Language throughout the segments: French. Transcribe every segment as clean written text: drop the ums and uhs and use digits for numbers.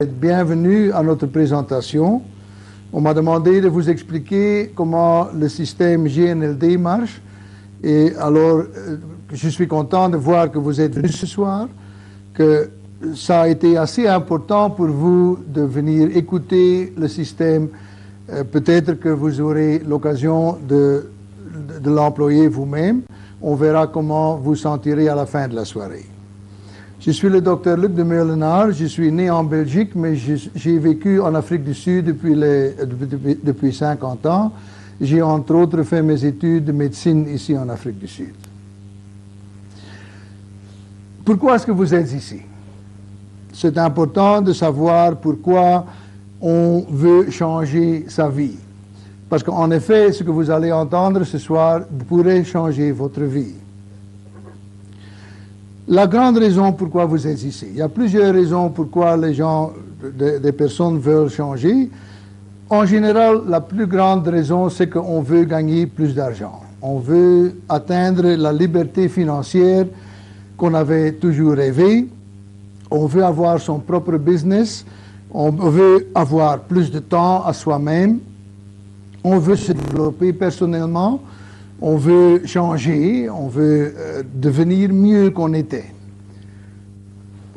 Bienvenue à notre présentation. On m'a demandé de vous expliquer comment le système GNLD marche. Et alors, je suis content de voir que vous êtes venus ce soir, que ça a été assez important pour vous de venir écouter le système. Peut-être que vous aurez l'occasion de l'employer vous-même. On verra comment vous sentirez à la fin de la soirée. Je suis le docteur Luc de Meulenaar, je suis né en Belgique, mais j'ai vécu en Afrique du Sud depuis 50 ans. J'ai entre autres fait mes études de médecine ici en Afrique du Sud. Pourquoi est-ce que vous êtes ici? C'est important de savoir pourquoi on veut changer sa vie. Parce qu'en effet, ce que vous allez entendre ce soir pourrait changer votre vie. La grande raison pourquoi vous êtes ici. Il y a plusieurs raisons pourquoi les gens, des personnes veulent changer. En général, la plus grande raison, c'est qu'on veut gagner plus d'argent. On veut atteindre la liberté financière qu'on avait toujours rêvé. On veut avoir son propre business. On veut avoir plus de temps à soi-même. On veut se développer personnellement. On veut changer, on veut devenir mieux qu'on était.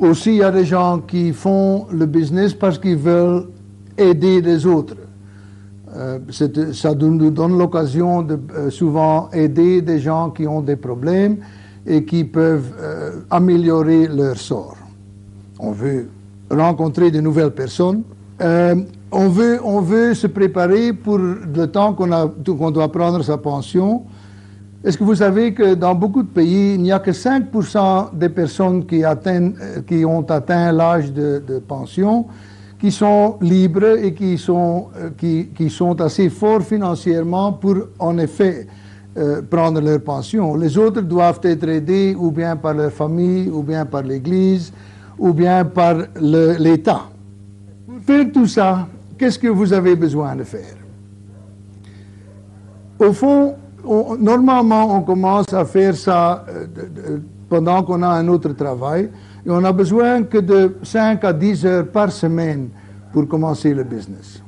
Aussi, il y a des gens qui font le business parce qu'ils veulent aider les autres. Ça nous donne l'occasion de souvent aider des gens qui ont des problèmes et qui peuvent améliorer leur sort. On veut rencontrer de nouvelles personnes. On veut se préparer pour le temps qu'on doit prendre sa pension. Est-ce que vous savez que dans beaucoup de pays, il n'y a que 5% des personnes qui ont atteint l'âge de pension, qui sont libres et qui sont assez forts financièrement pour, en effet, prendre leur pension. Les autres doivent être aidés ou bien par leur famille, ou bien par l'Église, ou bien par l'État. Pour faire tout ça, qu'est-ce que vous avez besoin de faire? Au fond, normalement, on commence à faire ça pendant qu'on a un autre travail. Et on a besoin que de 5 à 10 heures par semaine pour commencer le business.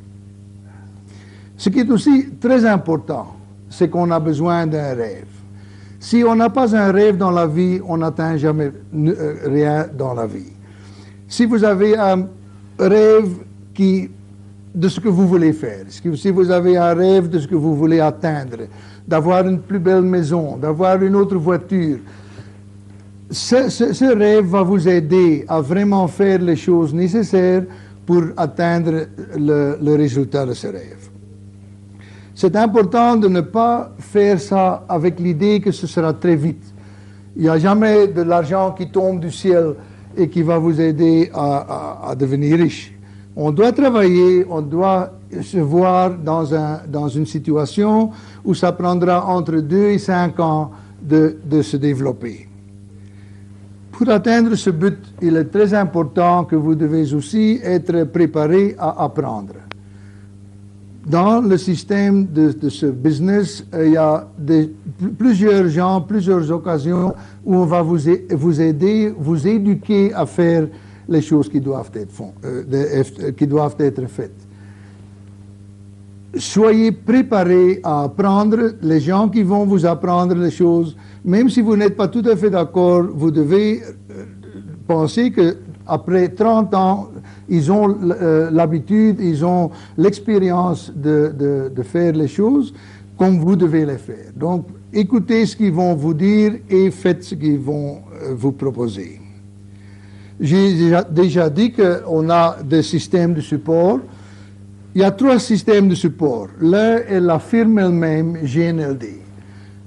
Ce qui est aussi très important, c'est qu'on a besoin d'un rêve. Si on n'a pas un rêve dans la vie, on n'atteint jamais rien dans la vie. Si vous avez un rêve de ce que vous voulez faire, si vous avez un rêve de ce que vous voulez atteindre, d'avoir une plus belle maison, d'avoir une autre voiture, ce rêve va vous aider à vraiment faire les choses nécessaires pour atteindre le résultat de ce rêve. C'est important de ne pas faire ça avec l'idée que ce sera très vite. Il n'y a jamais de l'argent qui tombe du ciel et qui va vous aider à devenir riche. On doit travailler, on doit se voir dans une situation où ça prendra entre 2 et 5 ans de se développer. Pour atteindre ce but, il est très important que vous devez aussi être préparé à apprendre. Dans le système de ce business, il y a plusieurs gens, plusieurs occasions où on va vous aider, vous éduquer à faire les choses qui doivent être faites. Soyez préparés à apprendre. Les gens qui vont vous apprendre les choses, même si vous n'êtes pas tout à fait d'accord, vous devez penser qu'après 30 ans, ils ont l'habitude, ils ont l'expérience de faire les choses comme vous devez les faire. Donc, écoutez ce qu'ils vont vous dire et faites ce qu'ils vont vous proposer. J'ai déjà dit qu'on a des systèmes de support. Il y a 3 systèmes de support. L'un est la firme elle-même, GNLD.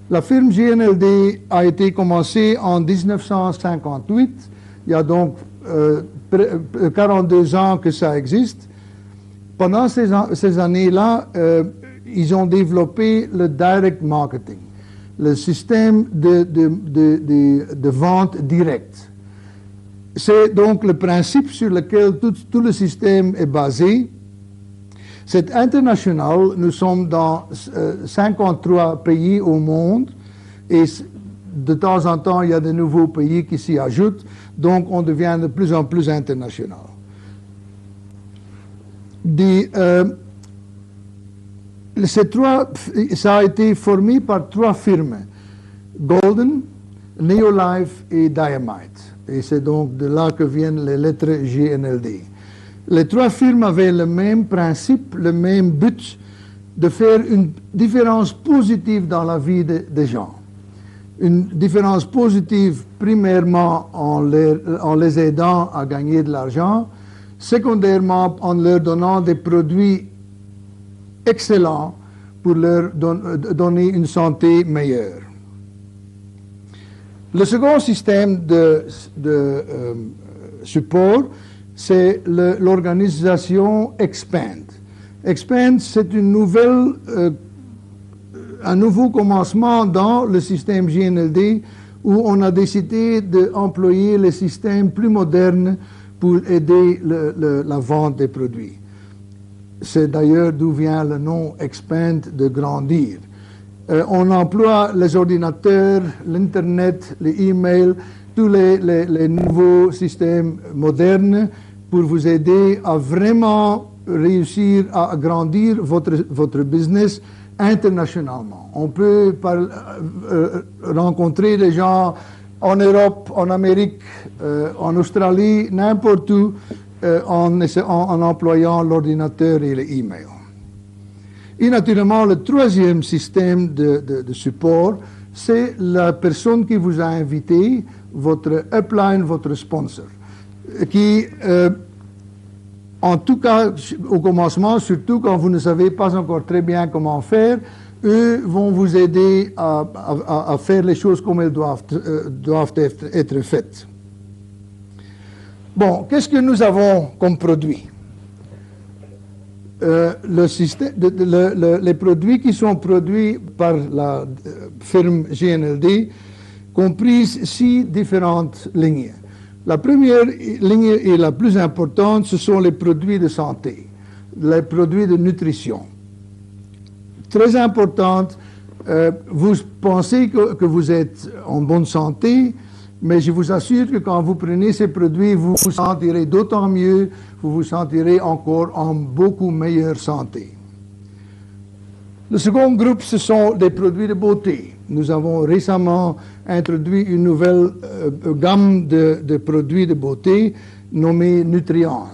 La firme GNLD a été commencée en 1958. Il y a donc 42 ans que ça existe. Pendant ces années-là, ils ont développé le direct marketing, le système de vente directe. C'est donc le principe sur lequel tout le système est basé. C'est international. Nous sommes dans 53 pays au monde et de temps en temps, il y a de nouveaux pays qui s'y ajoutent. Donc, on devient de plus en plus international. Ça a été formé par 3 firmes, Golden, Neolife et Diamite. Et c'est donc de là que viennent les lettres GNLD. Les 3 firmes avaient le même principe, le même but, de faire une différence positive dans la vie des gens. Une différence positive, premièrement, en les aidant à gagner de l'argent, secondairement, en leur donnant des produits excellents pour leur donner une santé meilleure. Le second système de support, c'est l'organisation Expand. Expand, c'est un nouveau commencement dans le système GNLD où on a décidé d'employer les systèmes plus modernes pour aider la vente des produits. C'est d'ailleurs d'où vient le nom Expand, de grandir. On emploie les ordinateurs, l'Internet, les emails, tous les nouveaux systèmes modernes pour vous aider à vraiment réussir à grandir votre business internationalement. On peut rencontrer des gens en Europe, en Amérique, en Australie, n'importe où, en employant l'ordinateur et les emails. Et naturellement, le troisième système de support, c'est la personne qui vous a invité, votre upline, votre sponsor, qui, en tout cas, au commencement, surtout quand vous ne savez pas encore très bien comment faire, eux vont vous aider à faire les choses comme elles doivent être faites. Bon, qu'est-ce que nous avons comme produit? Les produits qui sont produits par la firme GNLD comprisent 6 différentes lignes. La première ligne et la plus importante, ce sont les produits de santé, les produits de nutrition. Très importante, vous pensez que vous êtes en bonne santé, mais je vous assure que quand vous prenez ces produits, vous vous sentirez d'autant mieux, vous vous sentirez encore en beaucoup meilleure santé. Le second groupe, ce sont les produits de beauté. Nous avons récemment introduit une nouvelle gamme de produits de beauté nommée Nutrients.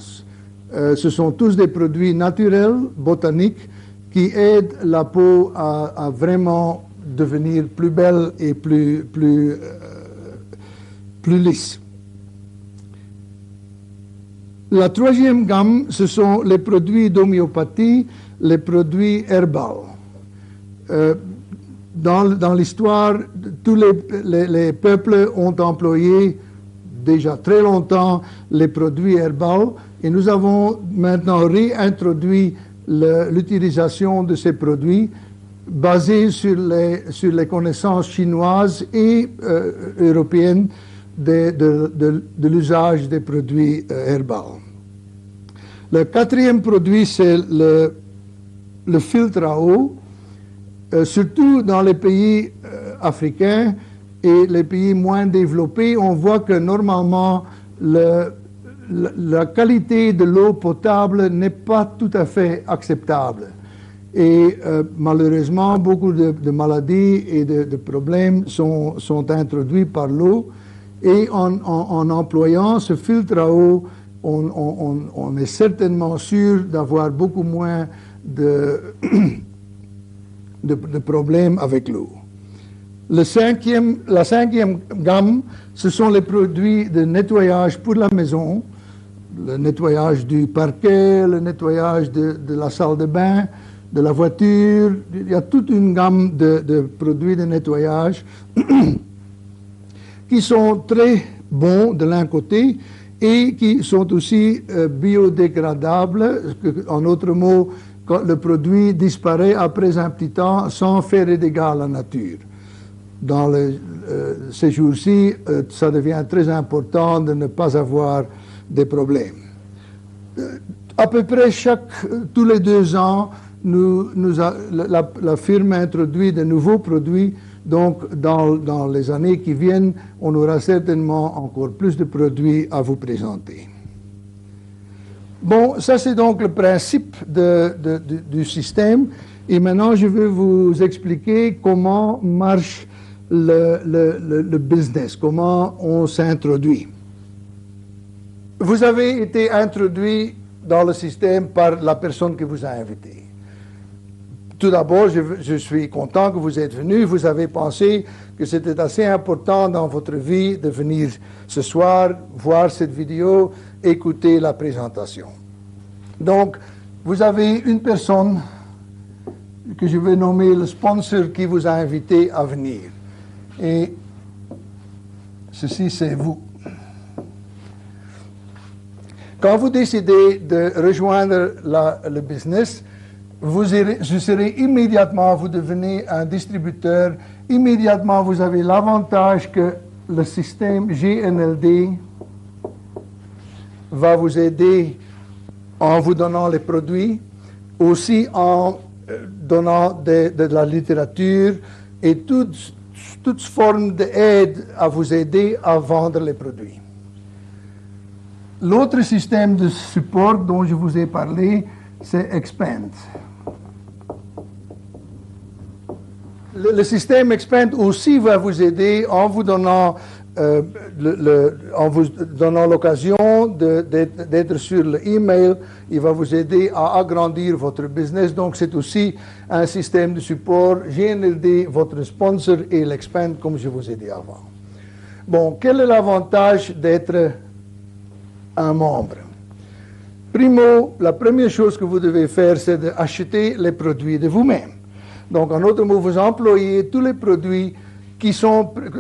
Ce sont tous des produits naturels, botaniques, qui aident la peau à vraiment devenir plus belle et plus lisse. La troisième gamme, ce sont les produits d'homéopathie, les produits herbaux. Dans l'histoire, tous les peuples ont employé déjà très longtemps les produits herbaux et nous avons maintenant réintroduit l'utilisation de ces produits basés sur les connaissances chinoises et européennes de l'usage des produits herbaux. Le quatrième produit, c'est le filtre à eau. Surtout dans les pays africains et les pays moins développés, on voit que normalement la qualité de l'eau potable n'est pas tout à fait acceptable. Et malheureusement, beaucoup de maladies et de problèmes sont introduits par l'eau. Et en employant ce filtre à eau, on est certainement sûr d'avoir beaucoup moins de problèmes avec l'eau. La cinquième gamme, ce sont les produits de nettoyage pour la maison, le nettoyage du parquet, le nettoyage de la salle de bain, de la voiture. Il y a toute une gamme de produits de nettoyage qui sont très bons de l'un côté et qui sont aussi biodégradables, en d'autres mots, quand le produit disparaît après un petit temps sans faire des dégâts à la nature. Dans ces jours-ci, ça devient très important de ne pas avoir des problèmes. À peu près tous les 2 ans, la firme introduit de nouveaux produits. Donc, dans les années qui viennent, on aura certainement encore plus de produits à vous présenter. Bon, ça c'est donc le principe du système. Et maintenant, je vais vous expliquer comment marche le business, comment on s'introduit. Vous avez été introduit dans le système par la personne qui vous a invité. Tout d'abord, je suis content que vous êtes venu. Vous avez pensé que c'était assez important dans votre vie de venir ce soir, voir cette vidéo, écouter la présentation. Donc, vous avez une personne que je vais nommer le sponsor qui vous a invité à venir. Et ceci, c'est vous. Quand vous décidez de rejoindre le business, vous serez immédiatement, vous devenez un distributeur. Immédiatement, vous avez l'avantage que le système GNLD va vous aider en vous donnant les produits, aussi en donnant de la littérature et toutes formes d'aide à vous aider à vendre les produits. L'autre système de support dont je vous ai parlé, c'est Expand. Le système Expand aussi va vous aider en vous donnant l'occasion d'être sur l'email. Il va vous aider à agrandir votre business. Donc, c'est aussi un système de support. GNLD, votre sponsor, et l'Expand, comme je vous ai dit avant. Bon, quel est l'avantage d'être un membre? Primo, la première chose que vous devez faire, c'est d'acheter les produits de vous-même. Donc, en d'autres mots, vous employez tous les produits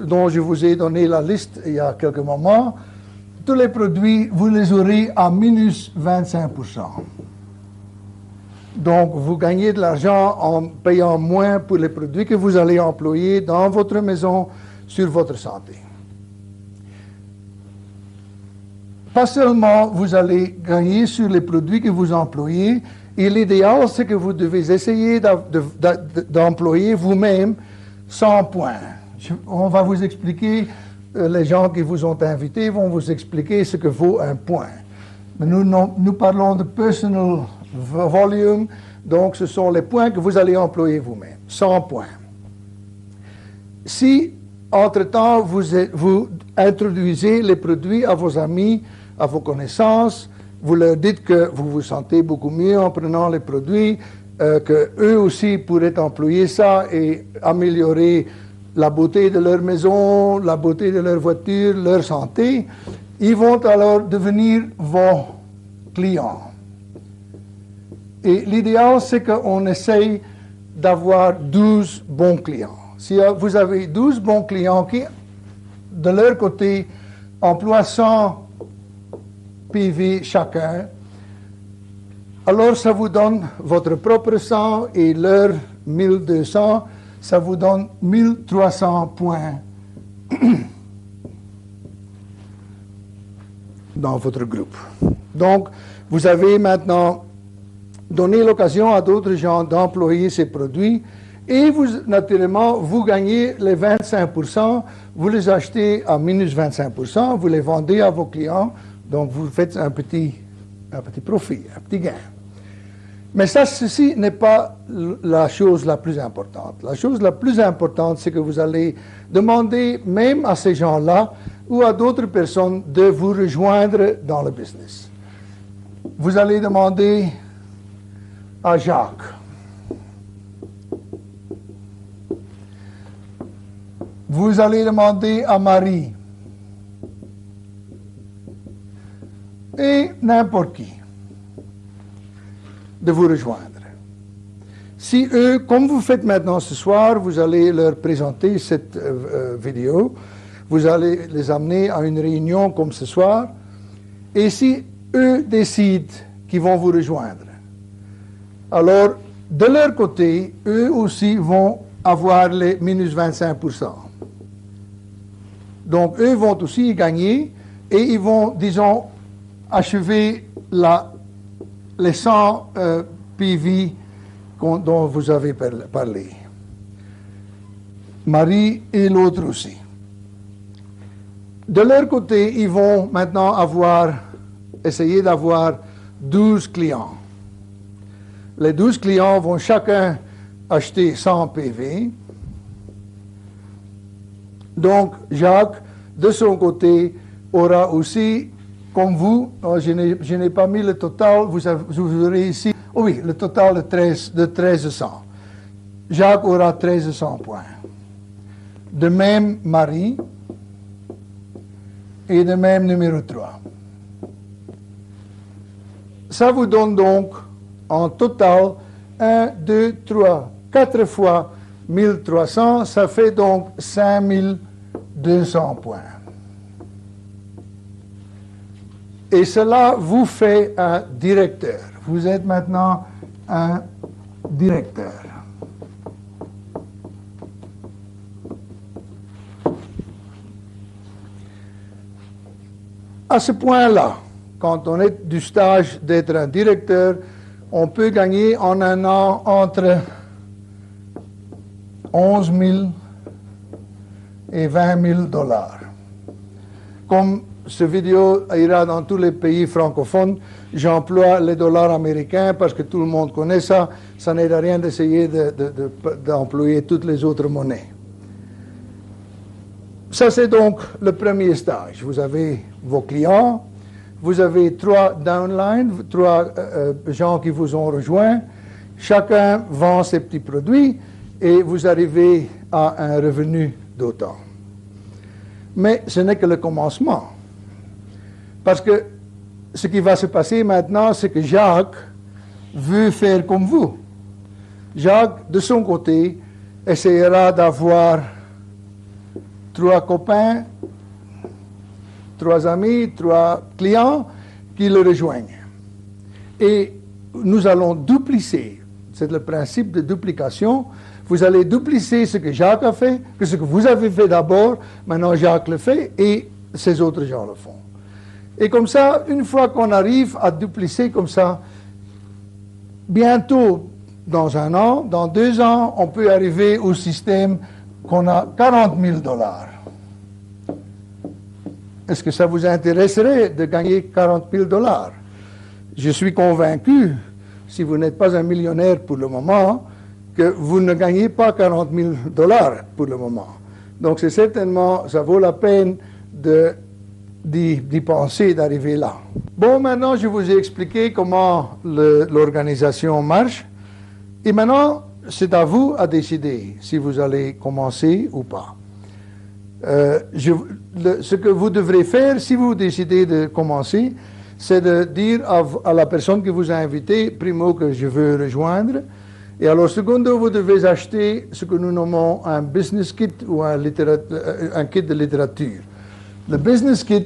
dont je vous ai donné la liste il y a quelques moments. Tous les produits, vous les aurez à minus 25%. Donc, vous gagnez de l'argent en payant moins pour les produits que vous allez employer dans votre maison, sur votre santé. Pas seulement vous allez gagner sur les produits que vous employez, et l'idéal, c'est que vous devez essayer d'employer vous-même 100 points. On va vous expliquer, les gens qui vous ont invité vont vous expliquer ce que vaut un point. Mais nous parlons de personal volume, donc ce sont les points que vous allez employer vous-même, 100 points. Si, entre-temps, vous introduisez les produits à vos amis, à vos connaissances, vous leur dites que vous vous sentez beaucoup mieux en prenant les produits, que eux aussi pourraient employer ça et améliorer la beauté de leur maison, la beauté de leur voiture, leur santé, ils vont alors devenir vos clients. Et l'idéal, c'est qu'on essaye d'avoir 12 bons clients. Si vous avez 12 bons clients qui, de leur côté, emploient 100 PV chacun, alors ça vous donne votre propre 100 et leur 1200, ça vous donne 1300 points dans votre groupe. Donc, vous avez maintenant donné l'occasion à d'autres gens d'employer ces produits et vous, naturellement, vous gagnez les 25%, vous les achetez à minus 25%, vous les vendez à vos clients. Donc, vous faites un petit profit, un petit gain. Mais ceci n'est pas la chose la plus importante. La chose la plus importante, c'est que vous allez demander même à ces gens-là ou à d'autres personnes de vous rejoindre dans le business. Vous allez demander à Jacques. Vous allez demander à Marie. Et n'importe qui de vous rejoindre. Si eux, comme vous faites maintenant ce soir, vous allez leur présenter cette vidéo, vous allez les amener à une réunion comme ce soir, et si eux décident qu'ils vont vous rejoindre, alors de leur côté, eux aussi vont avoir les minus 25%. Donc eux vont aussi y gagner, et ils vont, disons, achever les 100 PV dont vous avez parlé. Marie et l'autre aussi. De leur côté, ils vont maintenant essayer d'avoir 12 clients. Les 12 clients vont chacun acheter 100 PV. Donc, Jacques, de son côté, aura aussi, comme vous, je n'ai pas mis le total, vous aurez ici, oh oui, le total de 1300. Jacques aura 1300 points. De même, Marie, et de même numéro 3. Ça vous donne donc en total 1, 2, 3, 4 fois 1300, ça fait donc 5200 points. Et cela vous fait un directeur. Vous êtes maintenant un directeur. À ce point-là, quand on est du stage d'être un directeur, on peut gagner en un an entre 11 000 et 20 000 dollars. Comme ce vidéo ira dans tous les pays francophones, j'emploie les dollars américains parce que tout le monde connaît ça. Ça n'aide à rien d'essayer d'employer toutes les autres monnaies. Ça, c'est donc le premier stage. Vous avez vos clients, vous avez 3 downlines, 3 gens qui vous ont rejoints. Chacun vend ses petits produits et vous arrivez à un revenu d'autant. Mais ce n'est que le commencement. Parce que ce qui va se passer maintenant, c'est que Jacques veut faire comme vous. Jacques, de son côté, essayera d'avoir 3 copains, 3 amis, 3 clients qui le rejoignent. Et nous allons duplicer. C'est le principe de duplication. Vous allez duplicer ce que Jacques a fait, que ce que vous avez fait d'abord, maintenant Jacques le fait et ces autres gens le font. Et comme ça, une fois qu'on arrive à duplicer comme ça, bientôt, dans un an, dans 2 ans, on peut arriver au système qu'on a 40 000 dollars. Est-ce que ça vous intéresserait de gagner 40 000 dollars? Je suis convaincu, si vous n'êtes pas un millionnaire pour le moment, que vous ne gagnez pas 40 000 dollars pour le moment. Donc c'est certainement, ça vaut la peine d'y penser, d'arriver là. Bon, maintenant je vous ai expliqué comment l'organisation marche. Et maintenant, c'est à vous à décider si vous allez commencer ou pas. Ce que vous devrez faire, si vous décidez de commencer, c'est de dire à la personne qui vous a invité, primo, que je veux rejoindre. Et alors, secondo, vous devez acheter ce que nous nommons un business kit ou un kit de littérature. Le business kit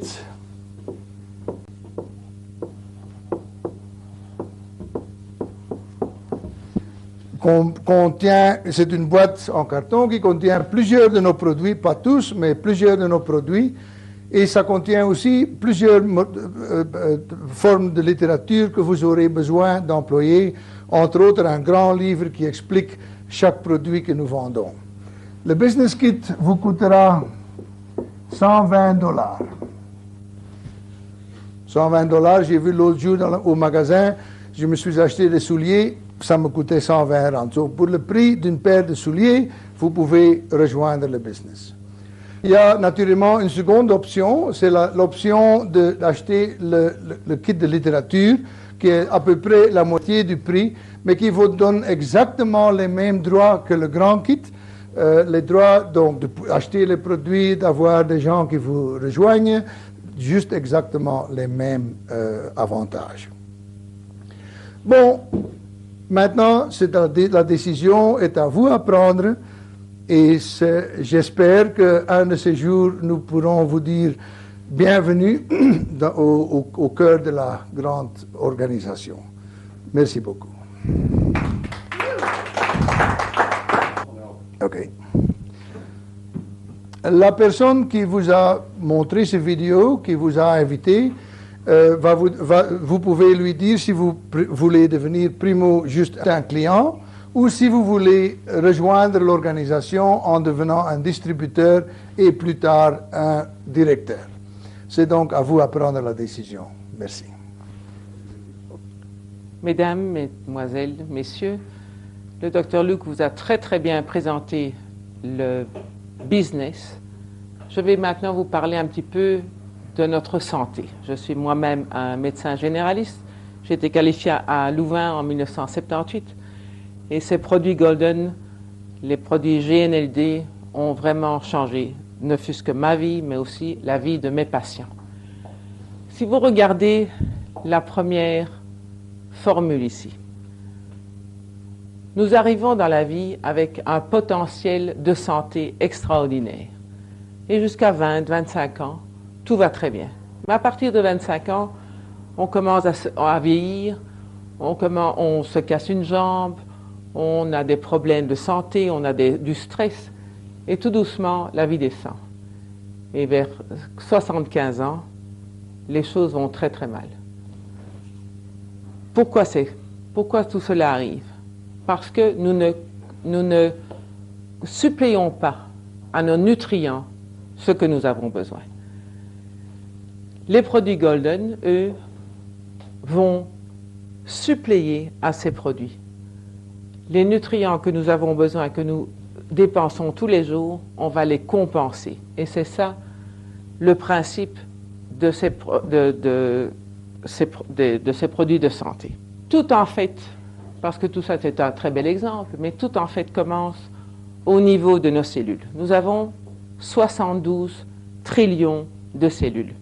contient, c'est une boîte en carton qui contient plusieurs de nos produits, pas tous, mais plusieurs de nos produits. Et ça contient aussi plusieurs formes de littérature que vous aurez besoin d'employer, entre autres un grand livre qui explique chaque produit que nous vendons. Le business kit vous coûtera 120 dollars. 120 dollars, j'ai vu l'autre jour au magasin, je me suis acheté des souliers, ça me coûtait 120 rand. Donc pour le prix d'une paire de souliers, vous pouvez rejoindre le business. Il y a naturellement une seconde option, c'est l'option d'acheter le kit de littérature, qui est à peu près la moitié du prix, mais qui vous donne exactement les mêmes droits que le grand kit. Les droits donc d'acheter les produits, d'avoir des gens qui vous rejoignent, juste exactement les mêmes avantages. Bon, maintenant, la décision est à vous à prendre. Et j'espère qu'un de ces jours, nous pourrons vous dire bienvenue au cœur de la grande organisation. Merci beaucoup. OK. La personne qui vous a montré cette vidéo, qui vous a invité, vous pouvez lui dire si vous voulez devenir primo juste un client, ou si vous voulez rejoindre l'organisation en devenant un distributeur et plus tard un directeur. C'est donc à vous à prendre la décision. Merci. Mesdames, Mesdemoiselles, Messieurs, le Dr Luc vous a très bien présenté le business. Je vais maintenant vous parler un petit peu de notre santé. Je suis moi-même un médecin généraliste. J'ai été qualifié à Louvain en 1978 et ces produits Golden, les produits GNLD, ont vraiment changé, ne fût-ce que ma vie, mais aussi la vie de mes patients. Si vous regardez la première formule ici, nous arrivons dans la vie avec un potentiel de santé extraordinaire. Et jusqu'à 20, 25 ans, tout va très bien. Mais à partir de 25 ans, on commence à vieillir, on se casse une jambe, on a des problèmes de santé, on a du stress, et tout doucement, la vie descend. Et vers 75 ans, les choses vont très mal. Pourquoi tout cela arrive? Parce que nous ne suppléons pas à nos nutriments ce que nous avons besoin. Les produits Golden, eux, vont suppléer à ces produits. Les nutriments que nous avons besoin, que nous dépensons tous les jours, on va les compenser. Et c'est ça le principe de ces produits de santé. Tout en fait, parce que tout ça c'est un très bel exemple, mais tout en fait commence au niveau de nos cellules. Nous avons 72 trillions de cellules.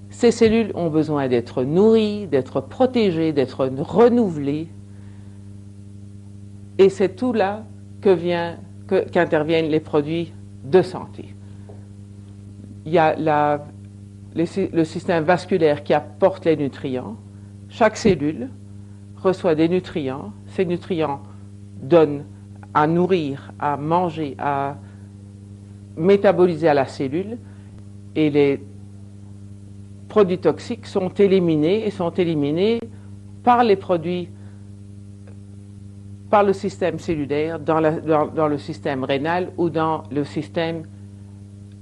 Ces cellules ont besoin d'être nourries, d'être protégées, d'être renouvelées. Et c'est tout là qu'interviennent les produits de santé. Il y a le système vasculaire qui apporte les nutriments. Chaque cellule reçoit des nutriments. Ces nutriments donnent à nourrir, à manger, à métaboliser à la cellule. Et les produits toxiques sont éliminés par les produits, par le système cellulaire, dans le système rénal ou dans le système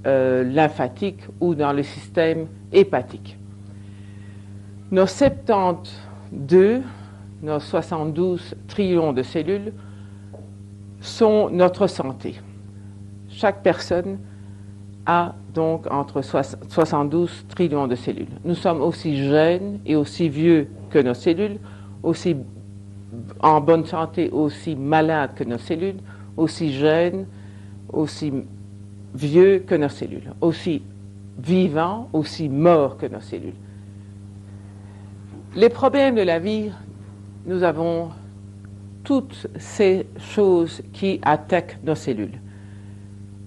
lymphatique ou dans le système hépatique. Nos 72 trillions de cellules sont notre santé. Chaque personne a donc entre 72 trillions de cellules. Nous sommes aussi jeunes et aussi vieux que nos cellules, aussi en bonne santé, aussi malades que nos cellules, aussi jeunes, aussi vieux que nos cellules, aussi vivants, aussi morts que nos cellules. Les problèmes de la vie, nous avons toutes ces choses qui attaquent nos cellules.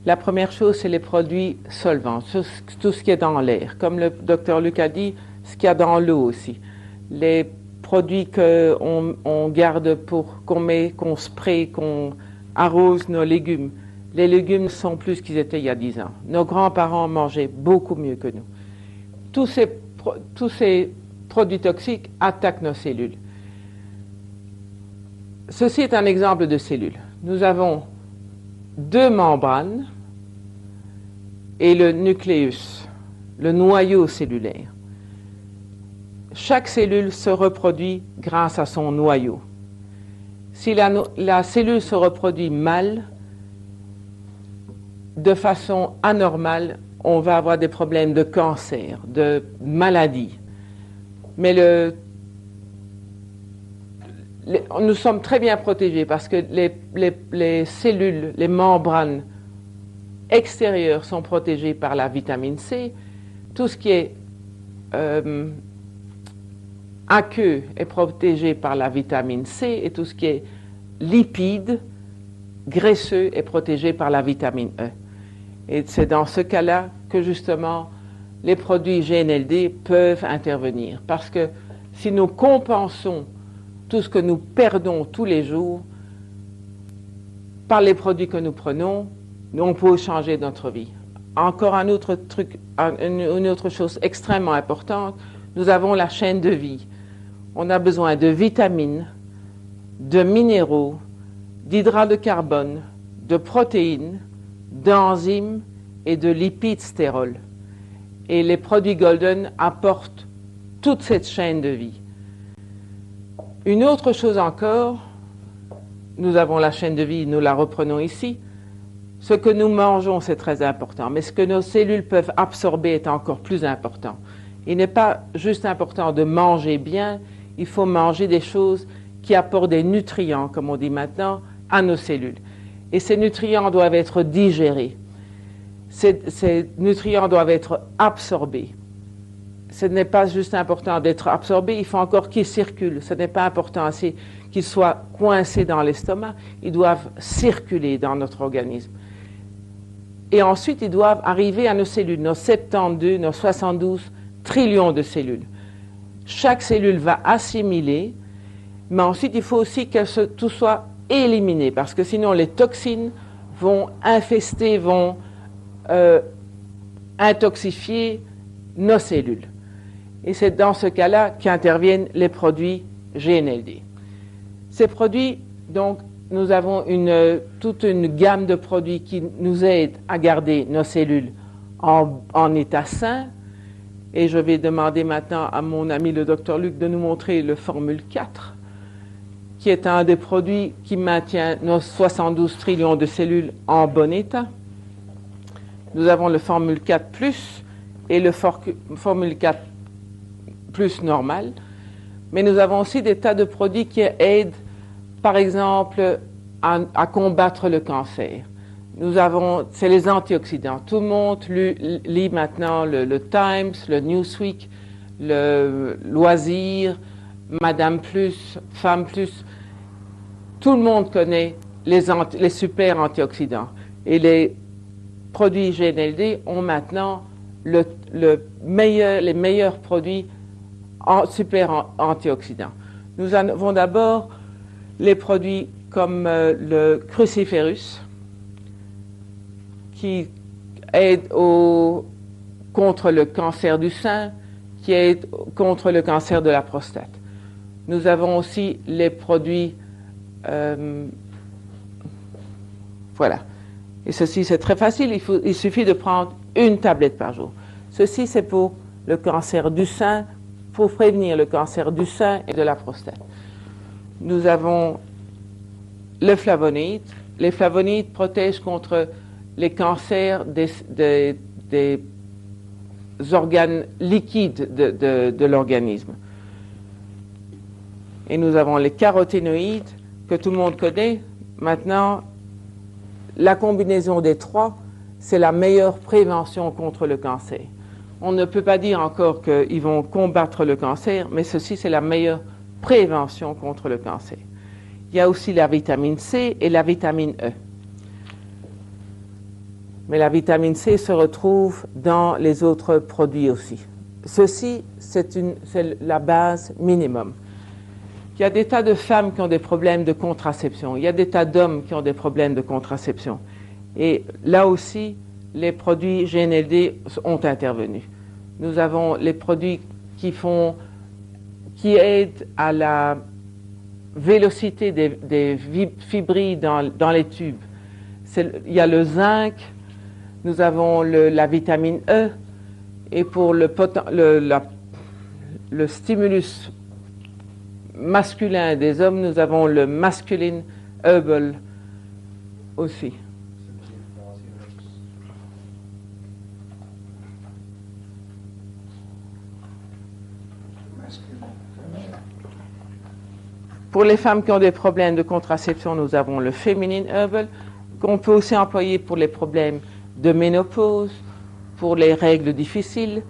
La première chose, c'est les produits solvants, tout ce qui est dans l'air. Comme le docteur Luc a dit, ce qu'il y a dans l'eau aussi. Les produits qu'on garde qu'on spraye, qu'on arrose nos légumes. Les légumes sont plus qu'ils étaient il y a 10 ans. Nos grands-parents mangeaient beaucoup mieux que nous. Tous ces produits toxiques attaquent nos cellules. Ceci est un exemple de cellule. Nous avons 2 membranes et le nucléus, le noyau cellulaire. Chaque cellule se reproduit grâce à son noyau. Si la cellule se reproduit mal, de façon anormale, on va avoir des problèmes de cancer, de maladies. Mais nous sommes très bien protégés parce que les cellules, les membranes extérieures sont protégées par la vitamine C. Tout ce qui est aqueux est protégé par la vitamine C et tout ce qui est lipides, graisseux est protégé par la vitamine E. Et c'est dans ce cas-là que justement les produits GNLD peuvent intervenir. Parce que si nous compensons tout ce que nous perdons tous les jours par les produits que nous prenons, on peut changer notre vie. Encore un autre truc, une autre chose extrêmement importante, nous avons la chaîne de vie. On a besoin de vitamines, de minéraux, d'hydrates de carbone, de protéines, d'enzymes et de lipides stérols. Et les produits Golden apportent toute cette chaîne de vie. Une autre chose encore, nous avons la chaîne de vie, nous la reprenons ici. Ce que nous mangeons, c'est très important, mais ce que nos cellules peuvent absorber est encore plus important. Il n'est pas juste important de manger bien, il faut manger des choses qui apportent des nutriments, comme on dit maintenant, à nos cellules. Et ces nutriments doivent être digérés. Ces nutriments doivent être absorbés. Ce n'est pas juste important d'être absorbés, il faut encore qu'ils circulent. Ce n'est pas important assez qu'ils soient coincés dans l'estomac, ils doivent circuler dans notre organisme. Et ensuite, ils doivent arriver à nos cellules, nos 72, nos 72 trillions de cellules. Chaque cellule va assimiler, mais ensuite, il faut aussi que tout soit éliminé, parce que sinon, les toxines vont infester, vont intoxifier nos cellules. Et c'est dans ce cas-là qu'interviennent les produits GNLD. Ces produits, donc, nous avons toute une gamme de produits qui nous aident à garder nos cellules en état sain. Et je vais demander maintenant à mon ami le Dr Luc de nous montrer le Formule 4, qui est un des produits qui maintient nos 72 trillions de cellules en bon état. Nous avons le Formule 4 Plus et le Formule 4 Plus normal. Mais nous avons aussi des tas de produits qui aident, par exemple, à combattre le cancer. C'est les antioxydants. Tout le monde lit maintenant le Times, le Newsweek, le Loisir, Madame Plus, Femme Plus. Tout le monde connaît les super antioxydants. Et les produits GNLD ont maintenant les meilleurs produits super antioxydants. Nous avons d'abord les produits comme le cruciferus, qui aide contre le cancer du sein, qui aide contre le cancer de la prostate. Nous avons aussi les produits, voilà. Et ceci, c'est très facile, il suffit de prendre une tablette par jour. Ceci, c'est pour le cancer du sein, pour prévenir le cancer du sein et de la prostate. Nous avons le flavonoïde. Les flavonoïdes protègent contre les cancers des organes liquides de l'organisme. Et nous avons les caroténoïdes, que tout le monde connaît. Maintenant, la combinaison des trois, c'est la meilleure prévention contre le cancer. On ne peut pas dire encore qu'ils vont combattre le cancer, mais ceci, c'est la meilleure prévention contre le cancer. Il y a aussi la vitamine C et la vitamine E. Mais la vitamine C se retrouve dans les autres produits aussi. Ceci, c'est la base minimum. Il y a des tas de femmes qui ont des problèmes de contraception. Il y a des tas d'hommes qui ont des problèmes de contraception. Et là aussi, les produits GNLD ont intervenu. Nous avons les produits qui aident à la vélocité des fibrilles dans les tubes. Il y a le zinc, nous avons la vitamine E, et pour le stimulus masculin des hommes, nous avons le masculine herbal aussi. Pour les femmes qui ont des problèmes de contraception, nous avons le Feminine Herbal, qu'on peut aussi employer pour les problèmes de ménopause, pour les règles difficiles,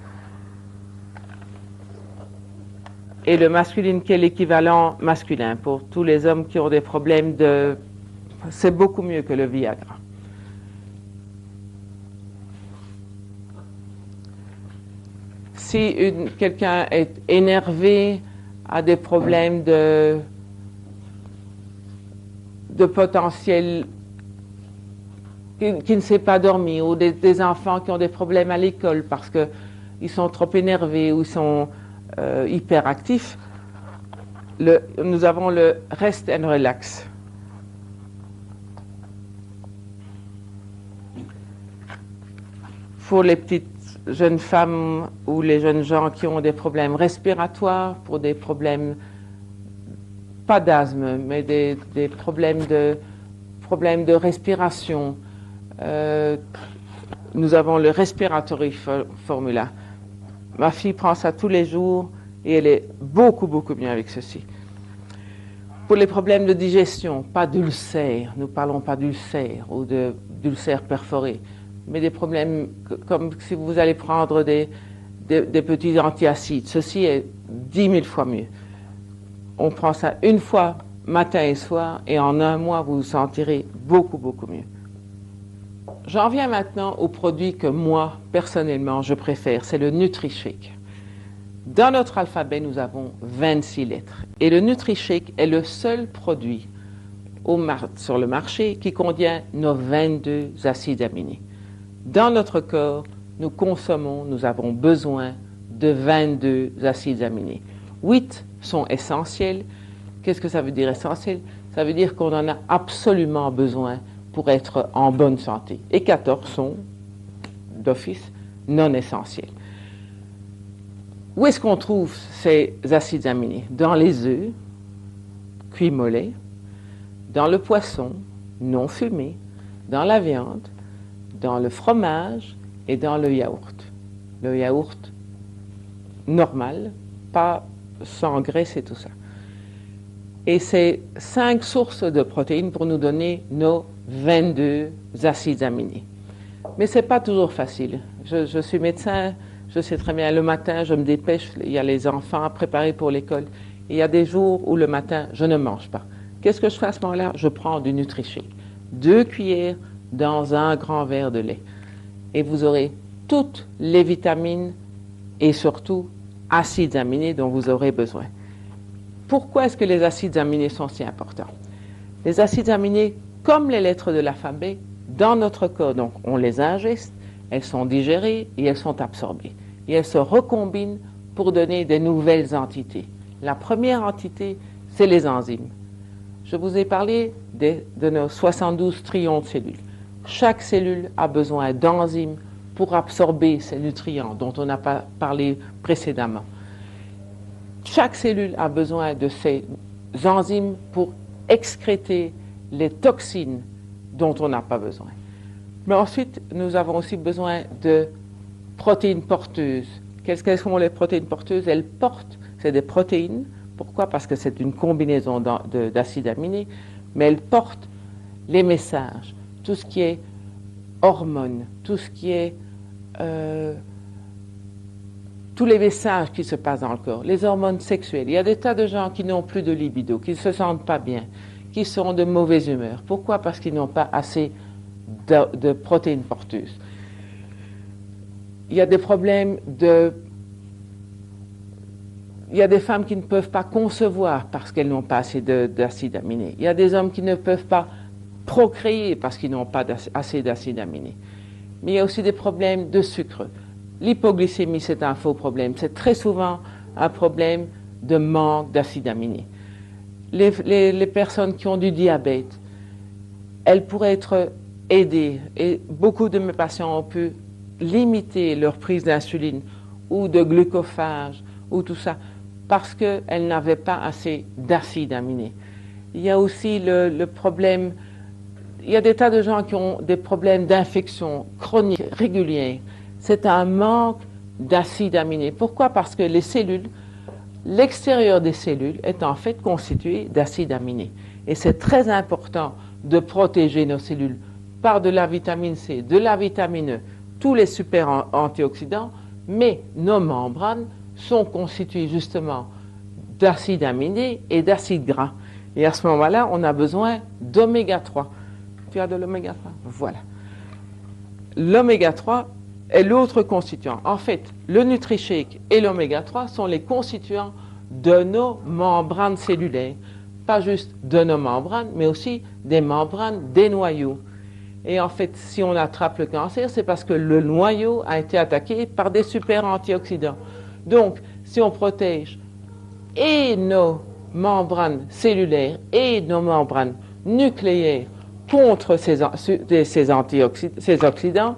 et le masculine qui est l'équivalent masculin pour tous les hommes qui ont des problèmes de... C'est beaucoup mieux que le Viagra. Si quelqu'un est énervé, a des problèmes de potentiel, qui ne sait pas dormir, ou des enfants qui ont des problèmes à l'école parce qu'ils sont trop énervés ou ils sont hyperactifs, nous avons le Rest and Relax. Pour les petites jeunes femmes ou les jeunes gens qui ont des problèmes respiratoires, pour des problèmes pas d'asthme, mais des problèmes de respiration. Nous avons le Respiratory Formula. Ma fille prend ça tous les jours et elle est beaucoup, beaucoup mieux avec ceci. Pour les problèmes de digestion, pas d'ulcères, nous ne parlons pas d'ulcères ou d'ulcères perforés, mais des problèmes comme si vous allez prendre des petits antiacides. Ceci est 10 000 fois mieux. On prend ça une fois, matin et soir, et en un mois, vous vous sentirez beaucoup, beaucoup mieux. J'en viens maintenant au produit que moi, personnellement, je préfère, c'est le NutriShake. Dans notre alphabet, nous avons 26 lettres. Et le NutriShake est le seul produit sur le marché qui contient nos 22 acides aminés. Dans notre corps, nous avons besoin de 22 acides aminés. 8 sont essentiels. Qu'est-ce que ça veut dire essentiel? Ça veut dire qu'on en a absolument besoin pour être en bonne santé. Et 14 sont, d'office, non essentiels. Où est-ce qu'on trouve ces acides aminés? Dans les œufs, cuits mollets, dans le poisson, non fumé, dans la viande, dans le fromage et dans le yaourt. Le yaourt normal, pas sans graisse et tout ça. Et c'est 5 sources de protéines pour nous donner nos 22 acides aminés. Mais ce n'est pas toujours facile. Je suis médecin, je sais très bien, le matin, je me dépêche, il y a les enfants à préparer pour l'école. Il y a des jours où le matin, je ne mange pas. Qu'est-ce que je fais à ce moment-là? Je prends du NutriShake. 2 cuillères dans un grand verre de lait. Et vous aurez toutes les vitamines et surtout acides aminés dont vous aurez besoin. Pourquoi est-ce que les acides aminés sont si importants? Les acides aminés, comme les lettres de l'alphabet, dans notre corps, donc on les ingeste, elles sont digérées et elles sont absorbées. Et elles se recombinent pour donner des nouvelles entités. La première entité, c'est les enzymes. Je vous ai parlé de nos 72 trillions de cellules. Chaque cellule a besoin d'enzymes pour absorber ces nutriments dont on n'a pas parlé précédemment. Chaque cellule a besoin de ces enzymes pour excréter les toxines dont on n'a pas besoin. Mais ensuite, nous avons aussi besoin de protéines porteuses. Quelles sont les protéines porteuses? Elles portent, c'est des protéines. Pourquoi? Parce que c'est une combinaison d'acides aminés, mais elles portent les messages, tout ce qui est hormones, tout ce qui est tous les messages qui se passent dans le corps, les hormones sexuelles. Il y a des tas de gens qui n'ont plus de libido, qui ne se sentent pas bien, qui sont de mauvaise humeur. Pourquoi? Parce qu'ils n'ont pas assez de protéines porteuses. Il y a des problèmes Il y a des femmes qui ne peuvent pas concevoir parce qu'elles n'ont pas assez d'acides aminés. Il y a des hommes qui ne peuvent pas procréer parce qu'ils n'ont pas assez d'acides aminés. Mais il y a aussi des problèmes de sucre. L'hypoglycémie, c'est un faux problème. C'est très souvent un problème de manque d'acides aminés. Les personnes qui ont du diabète, elles pourraient être aidées. Et beaucoup de mes patients ont pu limiter leur prise d'insuline ou de glucophage ou tout ça parce qu'elles n'avaient pas assez d'acides aminés. Il y a aussi le problème, il y a des tas de gens qui ont des problèmes d'infection chronique régulière. C'est un manque d'acides aminés. Pourquoi? Parce que les cellules, l'extérieur des cellules est en fait constitué d'acides aminés. Et c'est très important de protéger nos cellules par de la vitamine C, de la vitamine E, tous les super antioxydants, mais nos membranes sont constituées justement d'acides aminés et d'acides gras. Et à ce moment-là, on a besoin d'oméga 3. Tu as de l'oméga 3? Voilà. L'oméga 3 est l'autre constituant. En fait, le NutriShake et l'oméga 3 sont les constituants de nos membranes cellulaires. Pas juste de nos membranes, mais aussi des membranes des noyaux. Et en fait, si on attrape le cancer, c'est parce que le noyau a été attaqué par des super antioxydants. Donc, si on protège et nos membranes cellulaires et nos membranes nucléaires contre ces oxydants,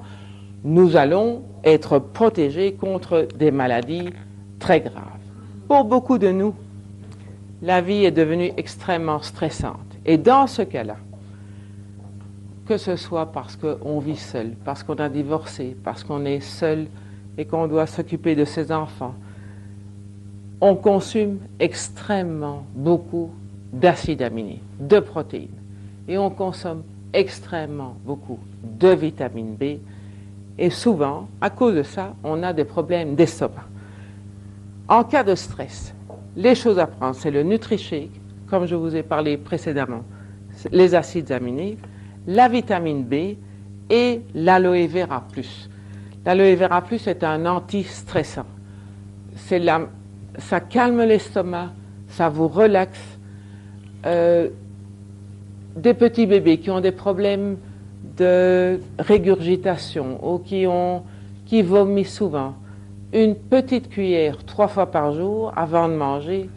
nous allons être protégés contre des maladies très graves. Pour beaucoup de nous, la vie est devenue extrêmement stressante. Et dans ce cas-là, que ce soit parce qu'on vit seul, parce qu'on a divorcé, parce qu'on est seul et qu'on doit s'occuper de ses enfants, on consomme extrêmement beaucoup d'acides aminés, de protéines. Et on consomme extrêmement beaucoup de vitamine B. Et souvent, à cause de ça, on a des problèmes d'estomac. En cas de stress, les choses à prendre, c'est le NutriShake, comme je vous ai parlé précédemment, les acides aminés, la vitamine B et l'aloe vera plus. L'aloe vera plus est un anti-stressant. Ça calme l'estomac, ça vous relaxe. Des petits bébés qui ont des problèmes de régurgitation ou qui vomissent souvent, une petite cuillère 3 fois par jour avant de manger.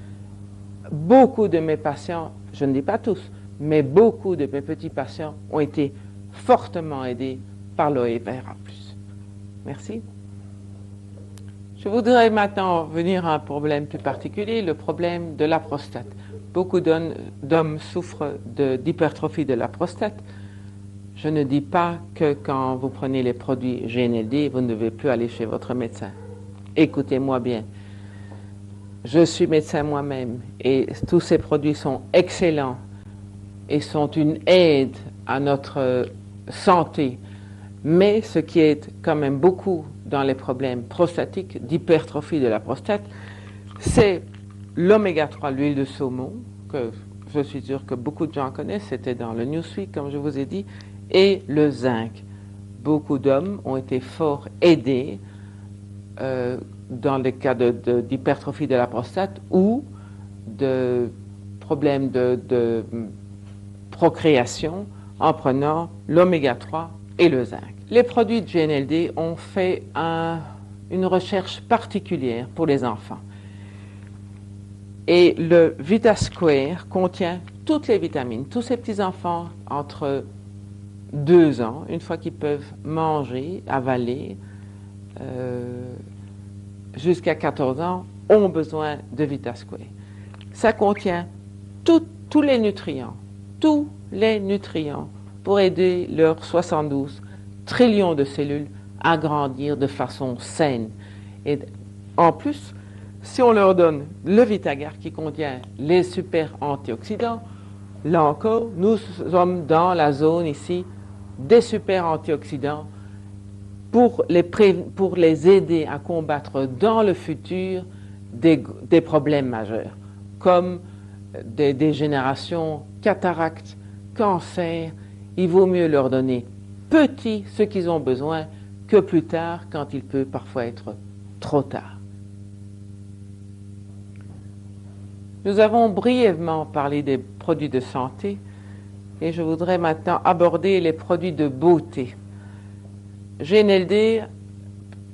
Beaucoup de mes patients, je ne dis pas tous, mais beaucoup de mes petits patients ont été fortement aidés par l'aloe vera plus. Merci. Je voudrais maintenant venir à un problème plus particulier, le problème de la prostate. Beaucoup d'hommes souffrent d'hypertrophie de la prostate. Je ne dis pas que quand vous prenez les produits GNLD, vous ne devez plus aller chez votre médecin. Écoutez-moi bien. Je suis médecin moi-même et tous ces produits sont excellents et sont une aide à notre santé. Mais ce qui est quand même beaucoup dans les problèmes prostatiques, d'hypertrophie de la prostate, c'est l'oméga 3, l'huile de saumon, que je suis sûr que beaucoup de gens connaissent, c'était dans le Newsweek, comme je vous ai dit, et le zinc. Beaucoup d'hommes ont été fort aidés dans les cas d'hypertrophie de la prostate ou de problèmes de procréation en prenant l'oméga 3 et le zinc. Les produits de GNLD ont fait une recherche particulière pour les enfants. Et le VitaSquare contient toutes les vitamines. Tous ces petits-enfants entre 2 ans, une fois qu'ils peuvent manger, avaler, jusqu'à 14 ans, ont besoin de VitaSquare. Ça contient tous les nutriments pour aider leurs 72 trillions de cellules à grandir de façon saine. Et en plus, si on leur donne le Vitagar qui contient les super antioxydants, là encore, nous sommes dans la zone ici des super antioxydants pour les aider à combattre dans le futur des problèmes majeurs, comme des dégénérations, cataractes, cancer. Il vaut mieux leur donner petit ce qu'ils ont besoin que plus tard, quand il peut parfois être trop tard. Nous avons brièvement parlé des produits de santé et je voudrais maintenant aborder les produits de beauté. GNLD,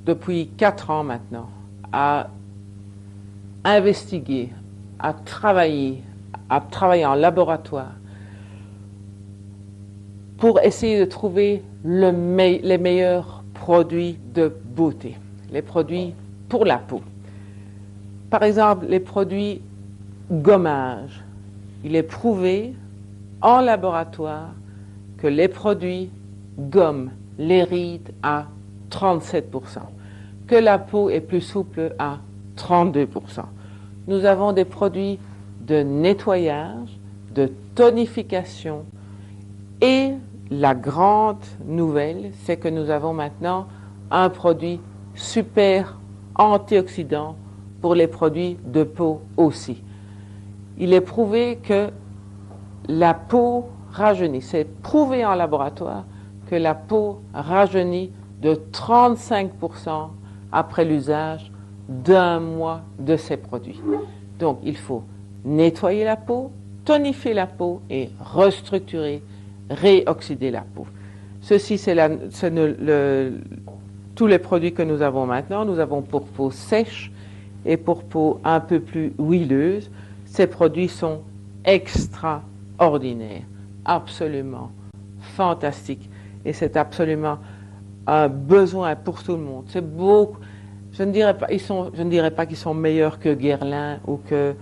depuis 4 ans maintenant, a investigué, a travaillé en laboratoire pour essayer de trouver les meilleurs produits de beauté, les produits pour la peau. Par exemple, les produits gommage. Il est prouvé en laboratoire que les produits gomment les rides à 37%, que la peau est plus souple à 32%. Nous avons des produits de nettoyage, de tonification et la grande nouvelle, c'est que nous avons maintenant un produit super antioxydant pour les produits de peau aussi. Il est prouvé que la peau rajeunit, c'est prouvé en laboratoire que la peau rajeunit de 35% après l'usage d'1 mois de ces produits. Donc il faut nettoyer la peau, tonifier la peau et restructurer, réoxyder la peau. Ceci, c'est tous les produits que nous avons maintenant. Nous avons pour peau sèche et pour peau un peu plus huileuse. Ces produits sont extraordinaires, absolument fantastiques. Et c'est absolument un besoin pour tout le monde. C'est beaucoup. Je ne dirais pas qu'ils sont meilleurs que Guerlain ou que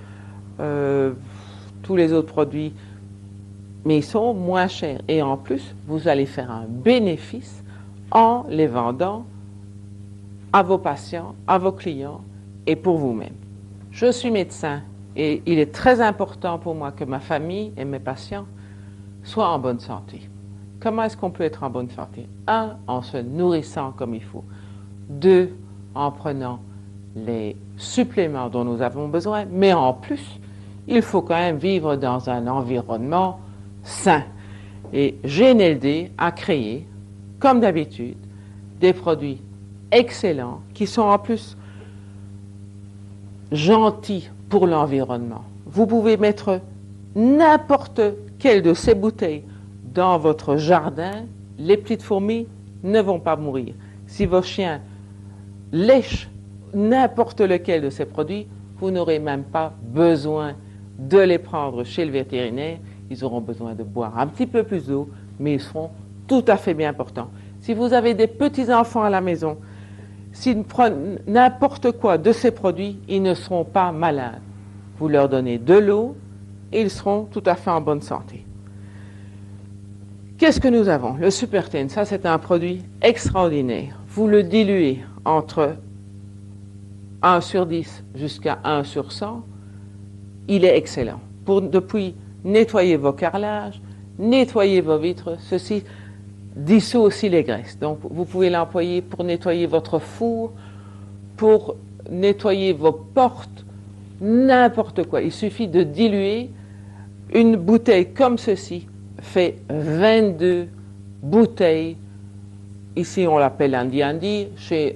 tous les autres produits, mais ils sont moins chers. Et en plus, vous allez faire un bénéfice en les vendant à vos patients, à vos clients et pour vous-même. Je suis médecin et il est très important pour moi que ma famille et mes patients soient en bonne santé. Comment est-ce qu'on peut être en bonne santé? 1, en se nourrissant comme il faut. 2, en prenant les suppléments dont nous avons besoin, mais en plus, il faut quand même vivre dans un environnement sain. Et GNLD a créé, comme d'habitude, des produits excellents qui sont en plus gentils pour l'environnement. Vous pouvez mettre n'importe quelle de ces bouteilles dans votre jardin, les petites fourmis ne vont pas mourir. Si vos chiens lèchent n'importe lequel de ces produits, vous n'aurez même pas besoin de les prendre chez le vétérinaire. Ils auront besoin de boire un petit peu plus d'eau, mais ils seront tout à fait bien portants. Si vous avez des petits-enfants à la maison, s'ils prennent n'importe quoi de ces produits, ils ne seront pas malades. Vous leur donnez de l'eau et ils seront tout à fait en bonne santé. Qu'est-ce que nous avons? Le Superten, ça c'est un produit extraordinaire. Vous le diluez entre 1/10 jusqu'à 1/100. Il est excellent. Depuis nettoyer vos carrelages, nettoyer vos vitres, ceci dissout aussi les graisses. Donc vous pouvez l'employer pour nettoyer votre four, pour nettoyer vos portes, n'importe quoi. Il suffit de diluer. Une bouteille comme ceci fait 22 bouteilles. Ici, on l'appelle un Andi.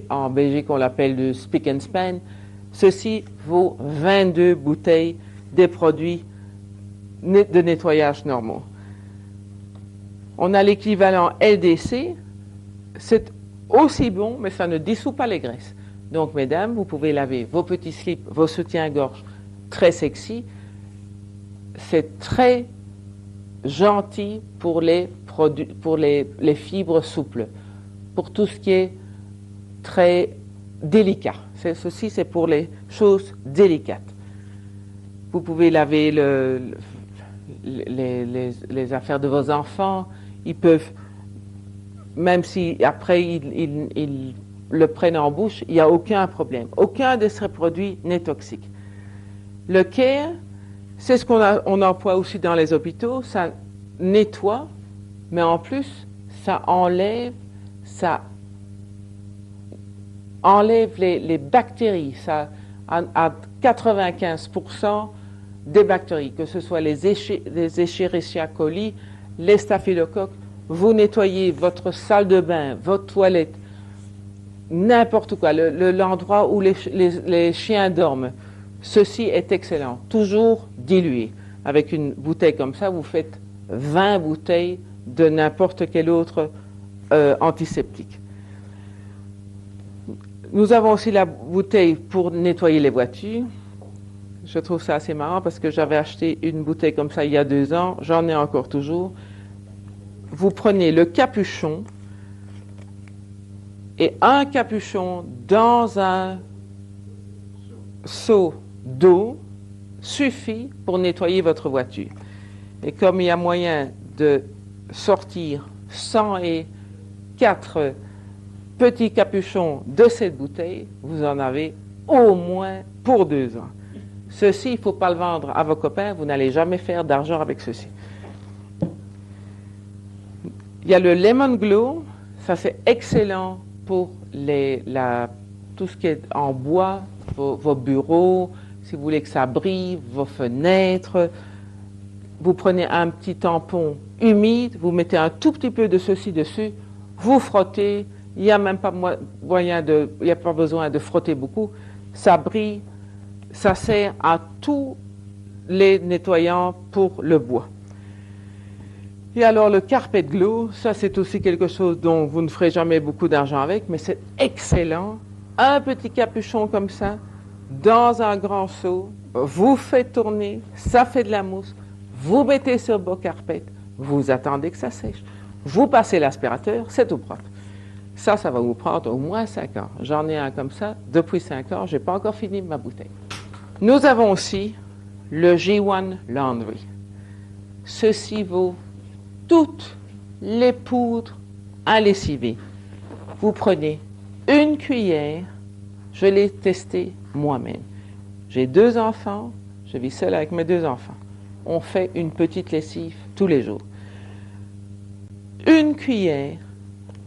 En Belgique, on l'appelle le Spick and Span. Ceci vaut 22 bouteilles des produits de nettoyage normaux. On a l'équivalent LDC. C'est aussi bon, mais ça ne dissout pas les graisses. Donc, mesdames, vous pouvez laver vos petits slips, vos soutiens-gorge très sexy. C'est très gentil pour les produits, pour les fibres souples, pour tout ce qui est très délicat. Ceci, c'est pour les choses délicates. Vous pouvez laver les affaires de vos enfants. Ils peuvent, même si après ils le prennent en bouche, il n'y a aucun problème. Aucun de ces produits n'est toxique. Le Care, c'est ce qu'on emploie aussi dans les hôpitaux. Ça nettoie, mais en plus, ça enlève les bactéries. Ça, à 95% des bactéries, que ce soit les Escherichia coli, les staphylocoques, vous nettoyez votre salle de bain, votre toilette, n'importe quoi, l'endroit où les chiens dorment. Ceci est excellent, toujours dilué. Avec une bouteille comme ça, vous faites 20 bouteilles de n'importe quel autre antiseptique. Nous avons aussi la bouteille pour nettoyer les voitures. Je trouve ça assez marrant parce que j'avais acheté une bouteille comme ça il y a 2 ans, j'en ai encore toujours. Vous prenez le capuchon et un capuchon dans un seau d'eau suffit pour nettoyer votre voiture. Et comme il y a moyen de sortir 104 petits capuchons de cette bouteille, vous en avez au moins pour 2 ans. Ceci, il ne faut pas le vendre à vos copains, vous n'allez jamais faire d'argent avec ceci. Il y a le Lemon Glow, ça c'est excellent pour tout ce qui est en bois, vos bureaux, si vous voulez que ça brille, vos fenêtres. Vous prenez un petit tampon humide, vous mettez un tout petit peu de ceci dessus, vous frottez, il n'y a même pas il n'y a pas besoin de frotter beaucoup, ça brille, ça sert à tous les nettoyants pour le bois. Et alors le Carpet Glow, ça c'est aussi quelque chose dont vous ne ferez jamais beaucoup d'argent avec, mais c'est excellent. Un petit capuchon comme ça, dans un grand seau, vous faites tourner, ça fait de la mousse, vous mettez sur vos carpettes, vous attendez que ça sèche, vous passez l'aspirateur, c'est tout propre. Ça va vous prendre au moins 5 ans. J'en ai un comme ça depuis 5 ans, je n'ai pas encore fini ma bouteille. Nous avons aussi le J1 Laundry. Ceci vaut toutes les poudres à lessiver. Vous prenez une cuillère, je l'ai testé moi-même. J'ai 2 enfants, je vis seule avec mes 2 enfants. On fait une petite lessive tous les jours. Une cuillère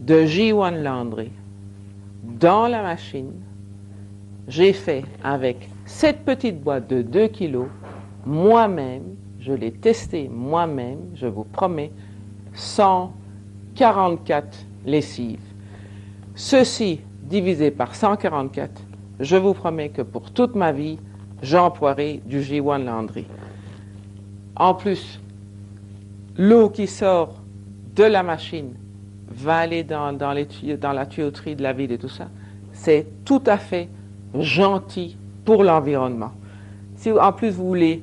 de J1 Laundry dans la machine. J'ai fait avec cette petite boîte de 2 kilos, moi-même, je l'ai testé moi-même, je vous promets, 144 lessives. Ceci divisé par 144, je vous promets que pour toute ma vie, j'emploierai du J1 Laundry. En plus, l'eau qui sort de la machine va aller dans la tuyauterie de la ville et tout ça. C'est tout à fait gentil pour l'environnement. Si en plus vous voulez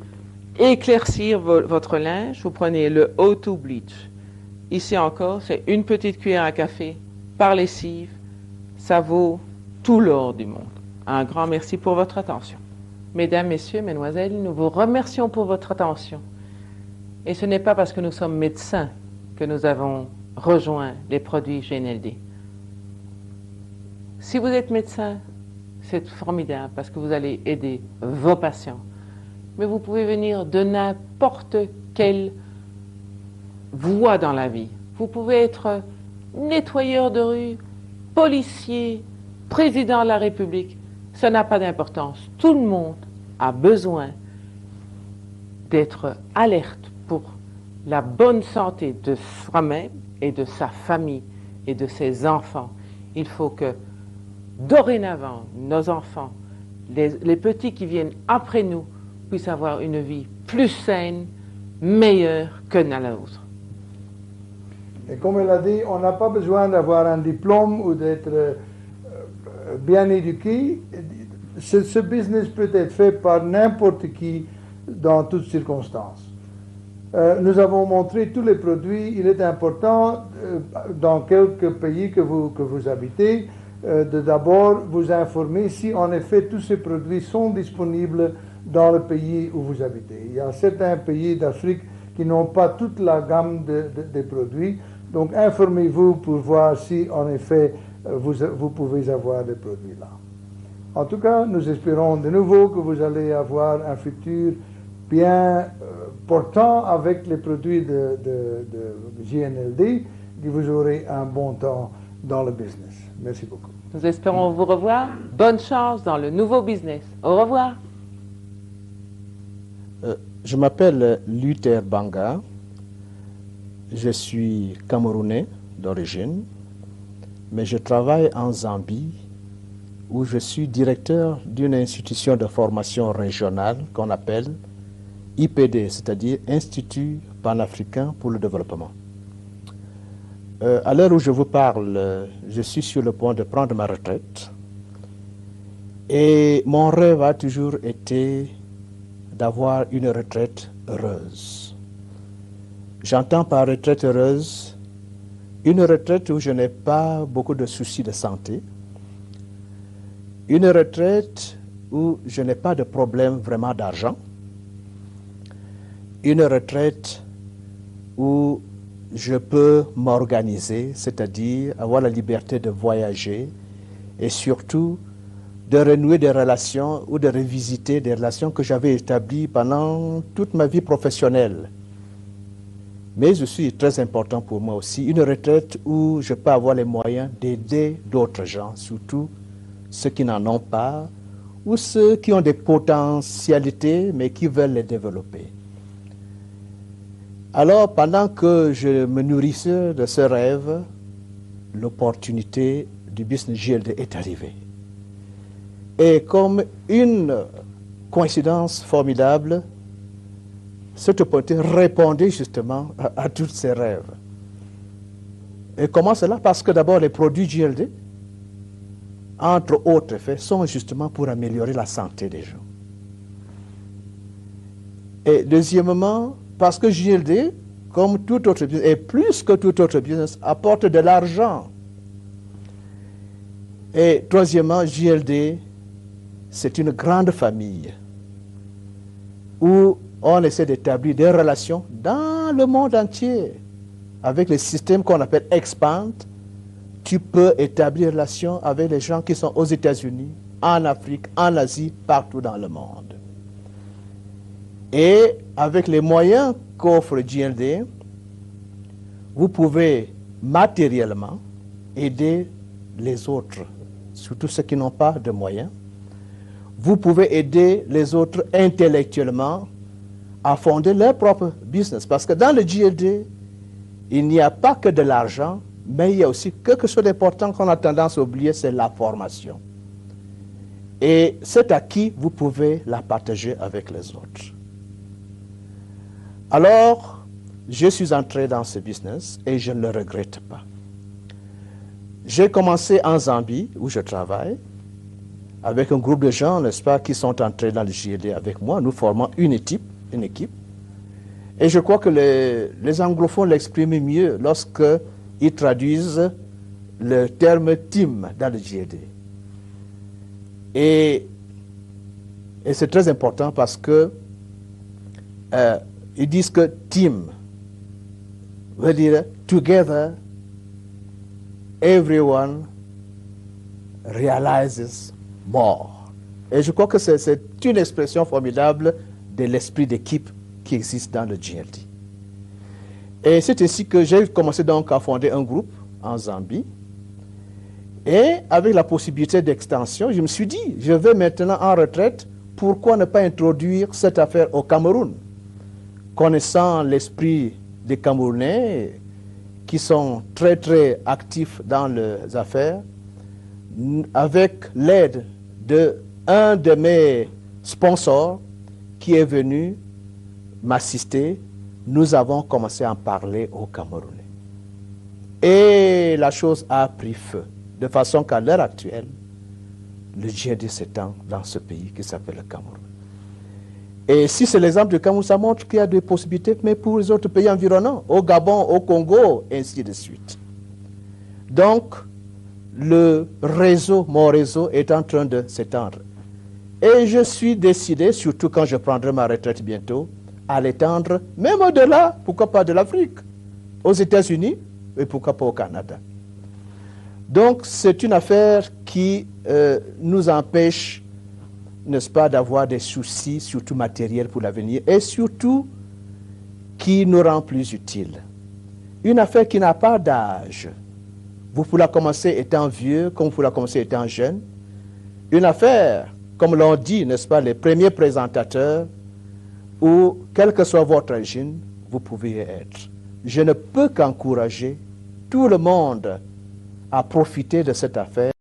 éclaircir votre linge, vous prenez le O2 Bleach. Ici encore, c'est une petite cuillère à café par lessive. Ça vaut tout l'or du monde. Un grand merci pour votre attention. Mesdames, Messieurs, Mesdemoiselles, nous vous remercions pour votre attention. Et ce n'est pas parce que nous sommes médecins que nous avons rejoint les produits GNLD. Si vous êtes médecin, c'est formidable parce que vous allez aider vos patients. Mais vous pouvez venir de n'importe quelle voie dans la vie. Vous pouvez être nettoyeur de rue, policier, président de la République. Ça n'a pas d'importance. Tout le monde a besoin d'être alerte pour la bonne santé de soi-même et de sa famille et de ses enfants. Il faut que dorénavant, nos enfants, les petits qui viennent après nous, puissent avoir une vie plus saine, meilleure que la nôtre. Et comme elle a dit, on n'a pas besoin d'avoir un diplôme ou d'être bien éduqué. Ce business peut être fait par n'importe qui dans toutes circonstances. Nous avons montré tous les produits. Il est important, dans quelques pays que vous habitez, de d'abord vous informer si en effet tous ces produits sont disponibles dans le pays où vous habitez. Il y a certains pays d'Afrique qui n'ont pas toute la gamme des produits. Donc informez-vous pour voir si en effet vous pouvez avoir des produits là. En tout cas, nous espérons de nouveau que vous allez avoir un futur bien portant avec les produits de GNLD, que vous aurez un bon temps dans le business. Merci beaucoup. Nous espérons vous revoir. Bonne chance dans le nouveau business. Au revoir. Je m'appelle Luther Banga. Je suis camerounais d'origine, mais je travaille en Zambie où je suis directeur d'une institution de formation régionale qu'on appelle IPD, c'est-à-dire Institut panafricain pour le développement. À l'heure où je vous parle, je suis sur le point de prendre ma retraite et mon rêve a toujours été d'avoir une retraite heureuse. J'entends par retraite heureuse une retraite où je n'ai pas beaucoup de soucis de santé, une retraite où je n'ai pas de problème vraiment d'argent, une retraite où je peux m'organiser, c'est-à-dire avoir la liberté de voyager et surtout de renouer des relations ou de revisiter des relations que j'avais établies pendant toute ma vie professionnelle. Mais aussi, très important pour moi aussi, une retraite où je peux avoir les moyens d'aider d'autres gens, surtout ceux qui n'en ont pas ou ceux qui ont des potentialités mais qui veulent les développer. Alors, pendant que je me nourrissais de ce rêve, l'opportunité du business GLD est arrivée. Et comme une coïncidence formidable, cette opportunité répondait justement à tous ces rêves. Et comment cela? Parce que d'abord, les produits GLD, entre autres effets, sont justement pour améliorer la santé des gens. Et deuxièmement, parce que GLD, comme tout autre business, et plus que tout autre business, apporte de l'argent. Et troisièmement, GLD, c'est une grande famille. où on essaie d'établir des relations dans le monde entier. Avec le système qu'on appelle Expand, tu peux établir des relations avec les gens qui sont aux États-Unis, en Afrique, en Asie, partout dans le monde. Et avec les moyens qu'offre GLD, vous pouvez matériellement aider les autres, surtout ceux qui n'ont pas de moyens. Vous pouvez aider les autres intellectuellement à fonder leur propre business. Parce que dans le GLD, il n'y a pas que de l'argent, mais il y a aussi quelque chose d'important qu'on a tendance à oublier, c'est la formation. Et cet acquis, vous pouvez la partager avec les autres. Alors, je suis entré dans ce business et je ne le regrette pas. J'ai commencé en Zambie, où je travaille, avec un groupe de gens, n'est-ce pas, qui sont entrés dans le GLD avec moi. Nous formons une équipe. Et je crois que les anglophones l'expriment mieux lorsqu'ils traduisent le terme team dans le GLD. Et c'est très important parce que ils disent que team veut dire together everyone realizes more. Et je crois que c'est une expression formidable de l'esprit d'équipe qui existe dans le GLD. Et c'est ainsi que j'ai commencé donc à fonder un groupe en Zambie. Et avec la possibilité d'extension, je me suis dit, je vais maintenant en retraite, pourquoi ne pas introduire cette affaire au Cameroun? Connaissant l'esprit des Camerounais, qui sont très très actifs dans les affaires, avec l'aide d'un de mes sponsors qui est venu m'assister, nous avons commencé à en parler aux Camerounais. Et la chose a pris feu, de façon qu'à l'heure actuelle, le GLD s'étend dans ce pays qui s'appelle le Cameroun. Et si c'est l'exemple du Cameroun, ça montre qu'il y a des possibilités, mais pour les autres pays environnants, au Gabon, au Congo, et ainsi de suite. Donc, le réseau, mon réseau, est en train de s'étendre. Et je suis décidé, surtout quand je prendrai ma retraite bientôt, à l'étendre, même au-delà, pourquoi pas de l'Afrique, aux États-Unis, et pourquoi pas au Canada. Donc, c'est une affaire qui nous empêche, n'est-ce pas, d'avoir des soucis, surtout matériels pour l'avenir, et surtout qui nous rend plus utiles. Une affaire qui n'a pas d'âge. Vous pouvez la commencer étant vieux, comme vous pouvez la commencer étant jeune. Une affaire, comme l'ont dit, n'est-ce pas, les premiers présentateurs, où, quel que soit votre origine, vous pouvez y être. Je ne peux qu'encourager tout le monde à profiter de cette affaire.